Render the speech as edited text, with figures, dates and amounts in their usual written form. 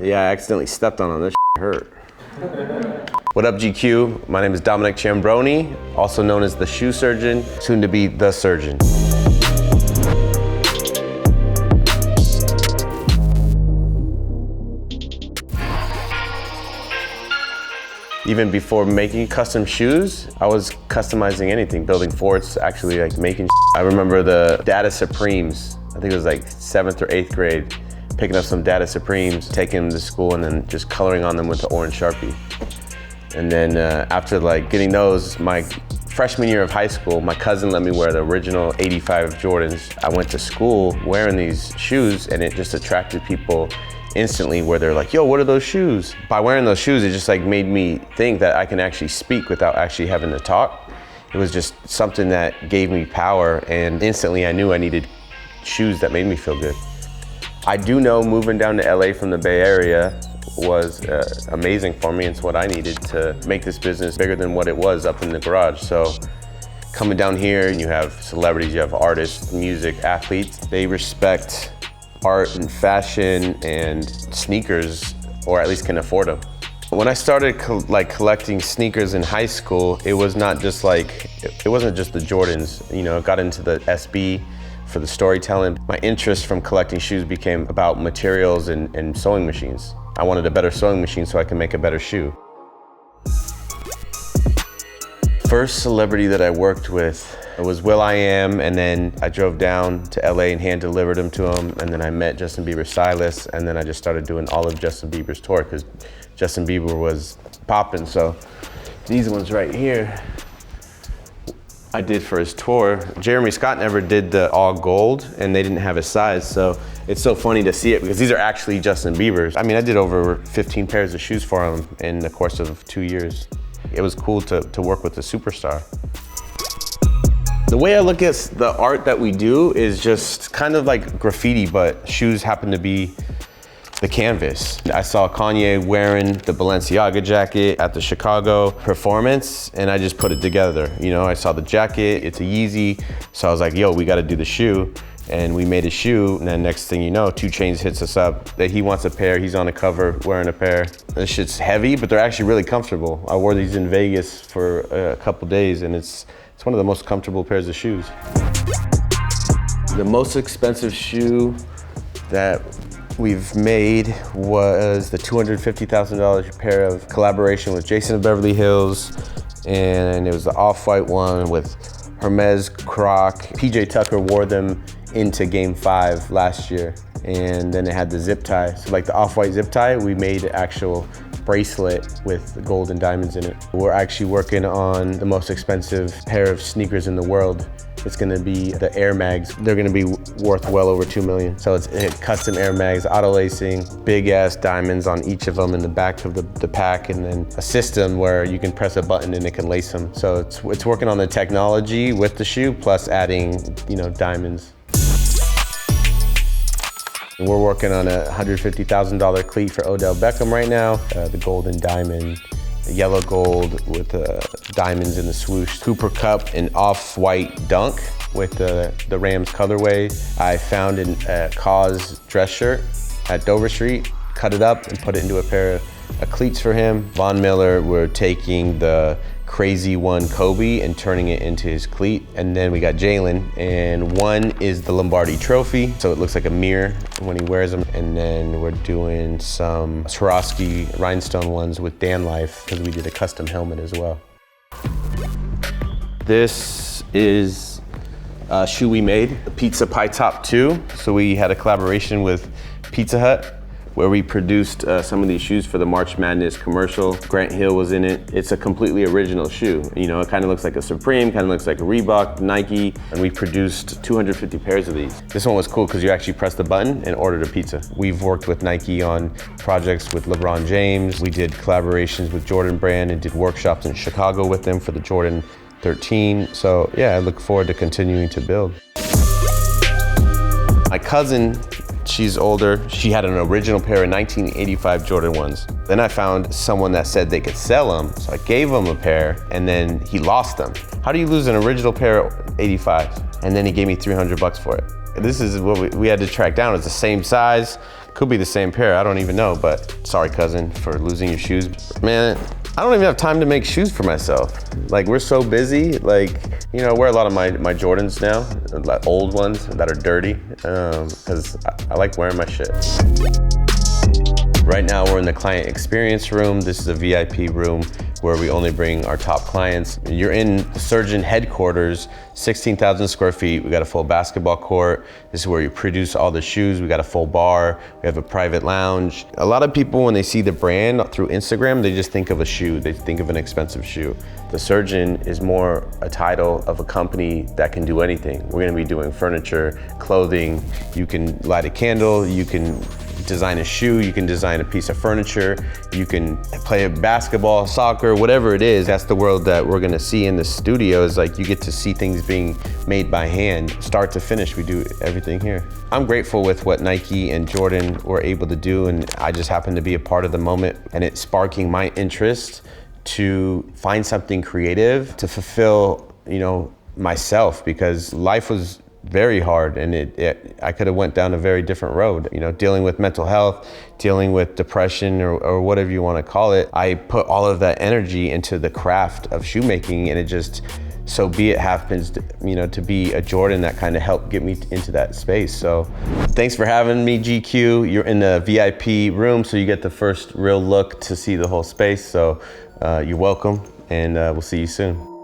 Yeah, I accidentally stepped on this hurt. What up, GQ? My name is Dominic Ciambrone, also known as the shoe surgeon, soon to be the surgeon. Even before making custom shoes, I was customizing anything, building forts, actually like making. I remember the Data Supremes. I think it was like 7th or 8th grade, picking up some Data Supremes, taking them to school, and then just coloring on them with the orange Sharpie. And then after like getting those, my freshman year of high school, my cousin let me wear the original 85 Jordans. I went to school wearing these shoes, and it just attracted people instantly, where they're like, yo, what are those shoes? By wearing those shoes, it just like made me think that I can actually speak without actually having to talk. It was just something that gave me power, and instantly I knew I needed shoes that made me feel good. I do know moving down to LA from the Bay Area was amazing for me. It's what I needed to make this business bigger than what it was up in the garage. So coming down here, you have celebrities, you have artists, music, athletes. They respect art and fashion and sneakers, or at least can afford them. When I started collecting sneakers in high school, it was not just like, it wasn't just the Jordans. You know, I got into the SB for the storytelling. My interest from collecting shoes became about materials and sewing machines. I wanted a better sewing machine so I can make a better shoe. First celebrity that I worked with was will.i.am, and then I drove down to LA and hand delivered them to him, and then I met Justin Bieber's stylist, and then I just started doing all of Justin Bieber's tour because Justin Bieber was popping. So these ones right here, I did for his tour. Jeremy Scott never did the all gold, and they didn't have his size, so it's so funny to see it because these are actually Justin Bieber's. I mean, I did over 15 pairs of shoes for him in the course of 2 years. It was cool to work with a superstar. The way I look at the art that we do is just kind of like graffiti, but shoes happen to be the canvas. I saw Kanye wearing the Balenciaga jacket at the Chicago performance, and I just put it together. You know, I saw the jacket, it's a Yeezy, so I was like, yo, we gotta do the shoe. And we made a shoe, and then next thing you know, 2 Chainz hits us up that he wants a pair, he's on the cover wearing a pair. This shit's heavy, but they're actually really comfortable. I wore these in Vegas for a couple days, and it's one of the most comfortable pairs of shoes. The most expensive shoe that we've made was the $250,000 pair of collaboration with Jason of Beverly Hills, and it was the off-white one with Hermes Croc. PJ Tucker wore them into Game 5 last year, and then it had the zip tie. So like the off-white zip tie, we made an actual bracelet with gold and diamonds in it. We're actually working on the most expensive pair of sneakers in the world. It's gonna be the Air Mags. They're gonna be worth well over $2 million. So it's custom Air Mags, auto lacing, big ass diamonds on each of them in the back of the pack, and then a system where you can press a button and it can lace them. So it's working on the technology with the shoe, plus adding, you know, diamonds. And we're working on a $150,000 cleat for Odell Beckham right now. The golden diamond, the yellow gold with diamonds in the swoosh. Cooper Cup and off-white dunk with the Rams colorway. I found a Cause dress shirt at Dover Street, cut it up and put it into a pair of cleats for him. Von Miller, we're taking the Crazy One Kobe and turning it into his cleat. And then we got Jalen, and one is the Lombardi Trophy, so it looks like a mirror when he wears them. And then we're doing some Swarovski rhinestone ones with Dan Life, because we did a custom helmet as well. This is a shoe we made, the Pizza Pie Top 2. So we had a collaboration with Pizza Hut, where we produced some of these shoes for the March Madness commercial. Grant Hill was in it. It's a completely original shoe. You know, it kind of looks like a Supreme, kind of looks like a Reebok, Nike, and we produced 250 pairs of these. This one was cool because you actually press the button and ordered a pizza. We've worked with Nike on projects with LeBron James. We did collaborations with Jordan Brand and did workshops in Chicago with them for the Jordan 13. So yeah, I look forward to continuing to build. My cousin, she's older. She had an original pair of 1985 Jordan 1s. Then I found someone that said they could sell them, so I gave him a pair, and then he lost them. How do you lose an original pair of 85? And then he gave me $300 for it. This is what we had to track down. It's the same size, Could be the same pair, I don't even know, but sorry cousin for losing your shoes. Man, I don't even have time to make shoes for myself. Like, we're so busy. Like, you know, I wear a lot of my Jordans now, like old ones that are dirty, because I like wearing my shit. Right now we're in the client experience room. This is a VIP room where we only bring our top clients. You're in surgeon headquarters, 16,000 square feet. We got a full basketball court. This is where you produce all the shoes. We got a full bar. We have a private lounge. A lot of people, when they see the brand through Instagram, they just think of a shoe. They think of an expensive shoe. The surgeon is more a title of a company that can do anything. We're gonna be doing furniture, clothing. You can light a candle. You can design a shoe, you can design a piece of furniture, you can play a basketball, soccer, whatever it is. That's the world that we're gonna see in the studio, is like you get to see things being made by hand, start to finish. We do everything here. I'm grateful with what Nike and Jordan were able to do, and I just happen to be a part of the moment, and it's sparking my interest to find something creative to fulfill, you know, myself, because life was very hard, and I could have went down a very different road. You know, dealing with mental health, dealing with depression, or whatever you want to call it. I put all of that energy into the craft of shoemaking, and it just, so be it, happens to, you know, to be a Jordan that kind of helped get me into that space. So thanks for having me, GQ. You're in the VIP room, so you get the first real look to see the whole space. So you're welcome, and we'll see you soon.